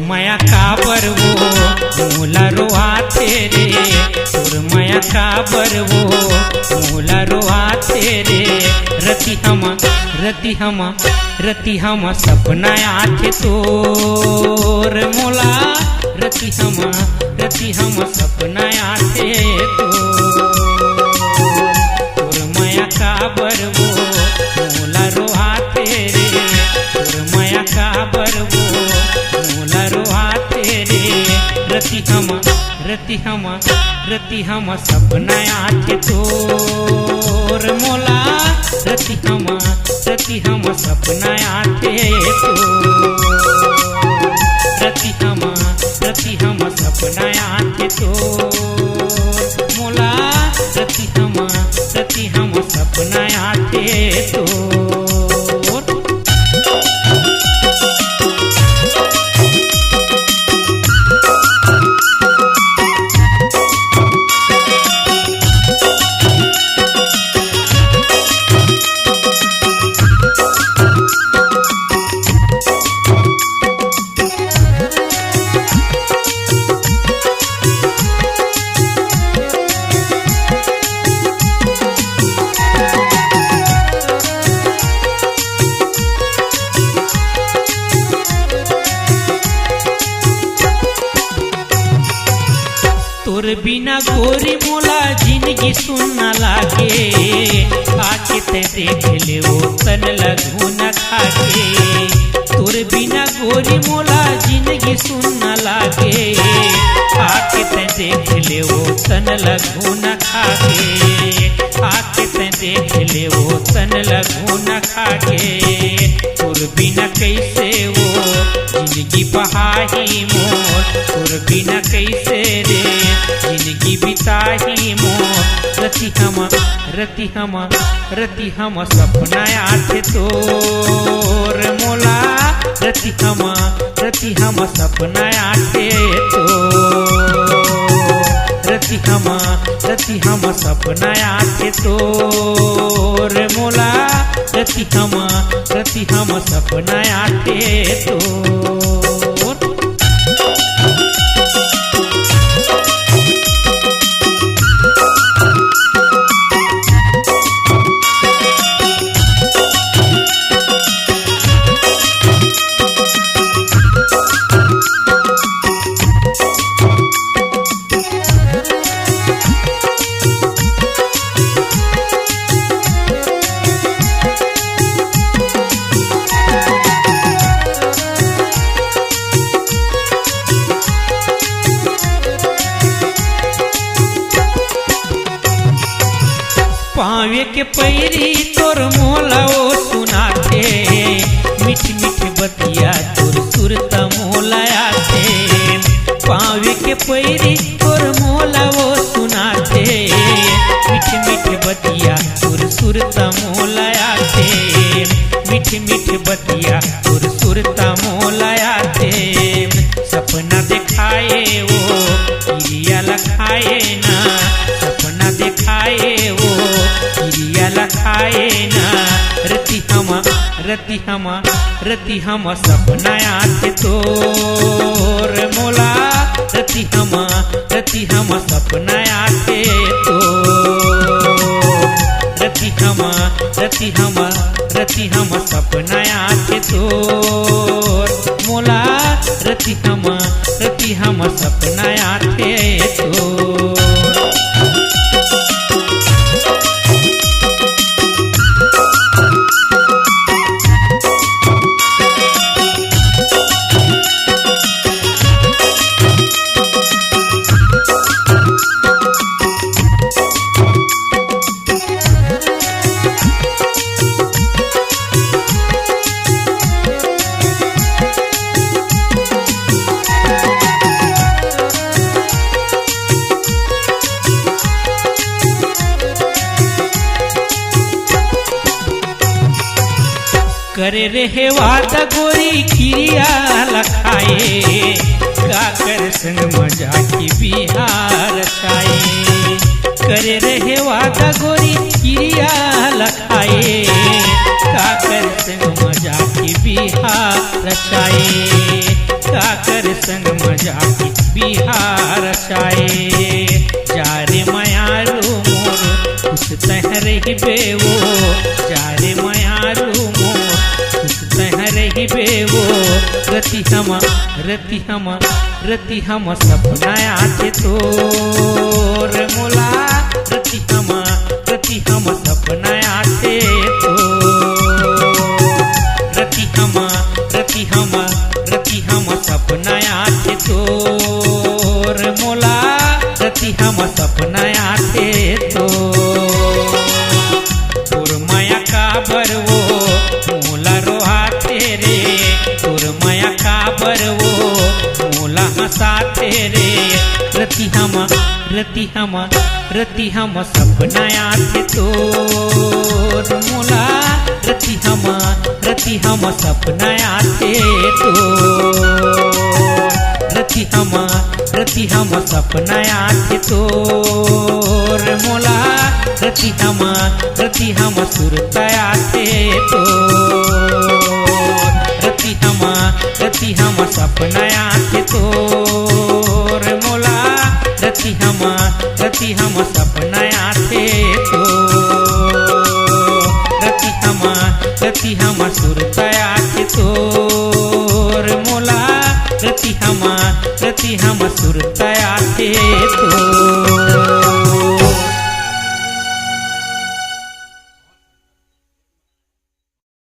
माया काबर वो मोला रोआथे रे, तोर माया काबर वो मोला रोआथे रे। रति हम सपना आथे तोर मोला, रति हम सपना आथे तोर माया काबर वो मोला रोआथे रे, तोर माया काबर वो मोला रोआथे रे। रति हम सपना आथे तोर मोला, रति हम सपना आथे रति हम सपना आथे मोला, रति हम सपना आथे तोर बिना गोरी मोला जिंदगी सुनना लागे, आके ते देख ले वो तन लगू न खाके। तोर बिना गोरी मोला जिंदगी सुनना लागे, आके ते देख ले वो तन लगू न खाके, आके ते देख ले वो तन लगू न खाके। तोर बिना कैसे वो जिंदगी बहाही मोर, तोर बिना कैसे रे जिंदगी बिताही मोर। रति हम सपना आथे तोर मोला, रति हम सपना आथे रति हम सपना आथे तोर मोला, रति हम सपना आथे पावे के पैरी तोर मोला वो सुनाथे, मीठी मीठी बतिया तोर सुरत मोला आथे। पावे के पैरी तोर मोला वो सुनाथे, मीठी मीठी बतिया तोर सुरत मोला आथे, मीठी मीठी बतिया तोर सुरत मोला आथे। सपना दिखाए वो क्रिया लखाए ना, सपना दिखाए वो क्रिया लखाए ना। रति हम सपना आथे तोर मोला, रति हम सपना आथे रति हम सपना आथे तोर मोला, रति हम सपना आथे करे रहे वादा गोरी खिरिया लखाए, का कर संग मजा की बिहार खाए। करे रहे वादा गोरी खिरिया लखाए, का कर संग मजा की बिहार खाए, का कर रति हम सपना आथे तोर मोला रति हम सपना आथे तो रति हम सपना आथे तोर मोला रति हम सपना आथे तो तोर माया का बरवो मोला रोहाते रे तोर माया का बरवो मोला हंसाते रे रति हम सपना आथे तोर मोला रति हम सपना आथे तो रति हम सपना आथे तोर मोला रति हम सुरता आथे तो रति हम सपना आथे तोर मोला रति हम सपना आथे तो रति हम सुरता आथे तोर मोला रति हम सुरता आथे तो